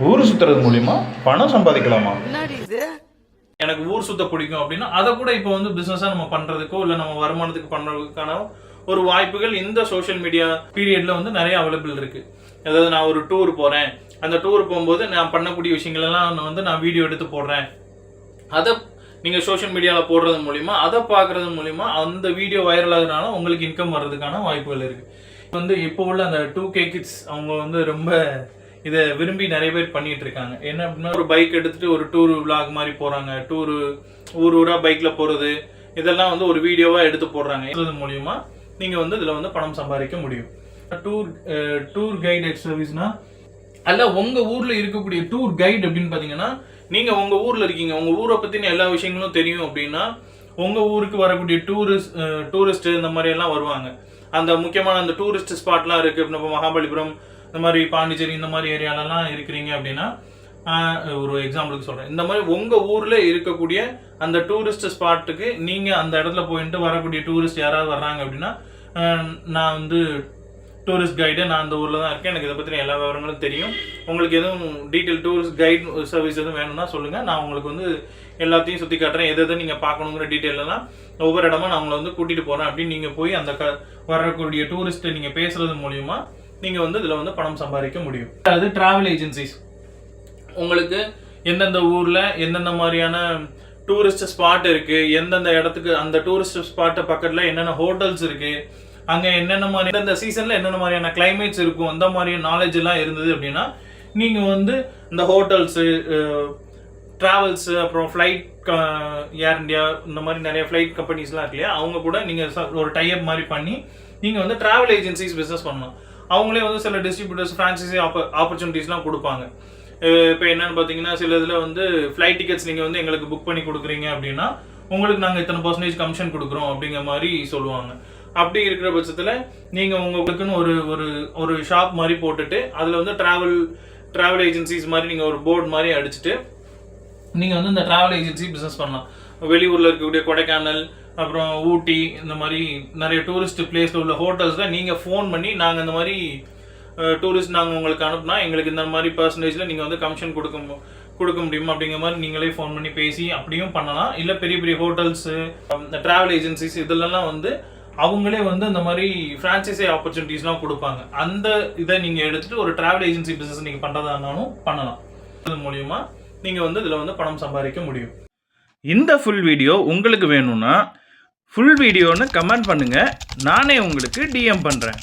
ஊர் சுற்றுறது மூலிமா பணம் சம்பாதிக்கலாமா? எனக்கு ஊர் சுத்த பிடிக்கும் அப்படின்னா அதை கூட இப்போ வந்து பிஸ்னஸாக நம்ம பண்ணுறதுக்கோ இல்லை நம்ம வருமானத்துக்கு பண்ணுறதுக்கான ஒரு வாய்ப்புகள் இந்த சோஷியல் மீடியா பீரியடில் வந்து நிறைய அவைலபிள் இருக்குது. அதாவது நான் ஒரு டூர் போகிறேன், அந்த டூர் போகும்போது நான் பண்ணக்கூடிய விஷயங்கள் எல்லாம் வந்து நான் வீடியோ எடுத்து போடுறேன். அதை நீங்கள் சோஷியல் மீடியாவில் போடுறது மூலிமா, அதை பார்க்குறது மூலிமா அந்த வீடியோ வைரல் ஆகுறதுனால உங்களுக்கு இன்கம் வர்றதுக்கான வாய்ப்புகள் இருக்குது. வந்து இப்போ உள்ள அந்த 2K கிட்ஸ் அவங்க வந்து ரொம்ப இதை விரும்பி நிறைய பேர் பண்ணிட்டு இருக்காங்க. என்ன அப்படின்னா, ஒரு பைக் எடுத்துட்டு ஒரு டூர் விளாக் மாதிரி போகிறாங்க, ஊர் ஊராக பைக்கில் போகிறது, இதெல்லாம் வந்து ஒரு வீடியோவாக எடுத்து போடுறாங்க. இது மூலிமா நீங்கள் வந்து இதில் வந்து பணம் சம்பாதிக்க முடியும். டூர் கைடு சர்வீஸ்னா அல்ல உங்கள் ஊரில் இருக்கக்கூடிய டூர் கைடு அப்படின்னு பார்த்தீங்கன்னா, நீங்கள் உங்கள் ஊரில் இருக்கீங்க, உங்கள் ஊரை பற்றின எல்லா விஷயங்களும் தெரியும் அப்படின்னா உங்கள் ஊருக்கு வரக்கூடிய டூரிஸ்ட் இந்த மாதிரி எல்லாம் வருவாங்க. அந்த முக்கியமான அந்த டூரிஸ்ட் ஸ்பாட்லாம் இருக்குது. இப்போ மகாபலிபுரம், இந்த மாதிரி பாண்டிச்சேரி, இந்த மாதிரி ஏரியாலலாம் இருக்கிறீங்க அப்படின்னா, ஒரு எக்ஸாம்பிளுக்கு சொல்கிறேன், இந்த மாதிரி உங்கள் ஊரில் இருக்கக்கூடிய அந்த டூரிஸ்ட் ஸ்பாட்டுக்கு நீங்கள் அந்த இடத்துல போயிட்டு வரக்கூடிய டூரிஸ்ட் யாராவது வர்றாங்க அப்படின்னா, நான் வந்து டூரிஸ்ட் கைடு, நான் அந்த ஊரில் தான் இருக்கேன், எனக்கு இதை பற்றின எல்லா விவரங்களும் தெரியும், உங்களுக்கு எதுவும் டீட்டெயில் டூரிஸ்ட் கைட் சர்வீஸ் எதுவும் வேணும்னா சொல்லுங்கள், நான் உங்களுக்கு வந்து எல்லாத்தையும் சுற்றி காட்டுறேன், எது நீங்கள் பார்க்கணுங்கிற டீட்டெயிலெல்லாம் ஒவ்வொரு இடமா நான் உங்களை வந்து கூட்டிகிட்டு போகிறேன் அப்படின்னு நீங்கள் போய் அந்த வரக்கூடிய டூரிஸ்ட்டை நீங்கள் பேசுகிறது மூலிமா நீங்கள் வந்து இதில் வந்து பணம் சம்பாதிக்க முடியும். அதாவது ட்ராவல் ஏஜென்சிஸ் உங்களுக்கு எந்தெந்த ஊரில் எந்தெந்த மாதிரியான டூரிஸ்ட் ஸ்பாட் இருக்குது, எந்தெந்த இடத்துக்கு அந்த டூரிஸ்ட் ஸ்பாட்டை பக்கத்தில் என்னென்ன ஹோட்டல்ஸ் இருக்குது, அங்கே என்னென்ன மாதிரி இந்த சீசனில் என்னென்ன மாதிரியான கிளைமேட்ஸ் இருக்கும், அந்த மாதிரியான நாலேஜ் எல்லாம் இருந்தது அப்படின்னா நீங்கள் வந்து இந்த ஹோட்டல்ஸு, ட்ராவல்ஸு, அப்புறம் ஃப்ளைட், ஏர் இந்தியா, இந்த மாதிரி நிறைய ஃப்ளைட் கம்பெனிஸ்லாம் இருக்கு இல்லையா, அவங்க கூட நீங்கள் ஒரு டைப் மாதிரி பண்ணி நீங்கள் வந்து ட்ராவல் ஏஜென்சிஸ் பிஸ்னஸ் பண்ணலாம். அவங்களே வந்து சில டிஸ்ட்ரிபியூட்டர்ஸ், ஃப்ரான்ச்சைசி ஆப்பர்ச்சுனிட்டிஸ்லாம் கொடுப்பாங்க. இப்போ என்னென்னு பார்த்தீங்கன்னா, சில இதில் வந்து ஃப்ளைட் டிக்கெட்ஸ் நீங்கள் வந்து எங்களுக்கு புக் பண்ணி கொடுக்குறீங்க அப்படின்னா உங்களுக்கு நாங்கள் இத்தனை % கமிஷன் கொடுக்குறோம் அப்படிங்கிற மாதிரி சொல்லுவாங்க. அப்படி இருக்கிற பட்சத்தில் நீங்கள் உங்களுக்குன்னு ஒரு ஷாப் மாதிரி போட்டுட்டு அதில் வந்து ட்ராவல் ஏஜென்சிஸ் மாதிரி நீங்கள் ஒரு போர்டு மாதிரி அடிச்சுட்டு நீங்கள் வந்து இந்த ட்ராவல் ஏஜென்சி பிஸ்னஸ் பண்ணலாம். வெளியூரில் இருக்கக்கூடிய கொடைக்கானல், அப்புறம் ஊட்டி, இந்த மாதிரி நிறைய டூரிஸ்ட் பிளேஸில் உள்ள ஹோட்டல்ஸில் நீங்கள் ஃபோன் பண்ணி நாங்கள் இந்த மாதிரி டூரிஸ்ட் நாங்கள் உங்களுக்கு அனுப்புனா எங்களுக்கு இந்த மாதிரி % நீங்கள் வந்து கமிஷன் கொடுக்க முடியுமா அப்படிங்கிற மாதிரி நீங்களே ஃபோன் பண்ணி பேசி அப்படியும் பண்ணலாம். இல்லை பெரிய பெரிய ஹோட்டல்ஸு, இந்த ட்ராவல் ஏஜென்சிஸ் இதெல்லாம் வந்து அவங்களே வந்து இந்த மாதிரி ஃப்ரான்ச்சைசி ஆப்பர்ச்சுனிட்டிஸ்லாம் கொடுப்பாங்க. அந்த இதை நீங்கள் எடுத்துகிட்டு ஒரு ட்ராவல் ஏஜென்சி பிஸ்னஸ் நீங்கள் பண்ணுறதா இருந்தாலும் பண்ணலாம். அது மூலிமா நீங்கள் வந்து இதில் வந்து பணம் சம்பாதிக்க முடியும். இந்த ஃபுல் வீடியோ உங்களுக்கு வேணும்னா ஃபுல் வீடியோன்னு கமெண்ட் பண்ணுங்கள், நானே உங்களுக்கு DM பண்ணுறேன்.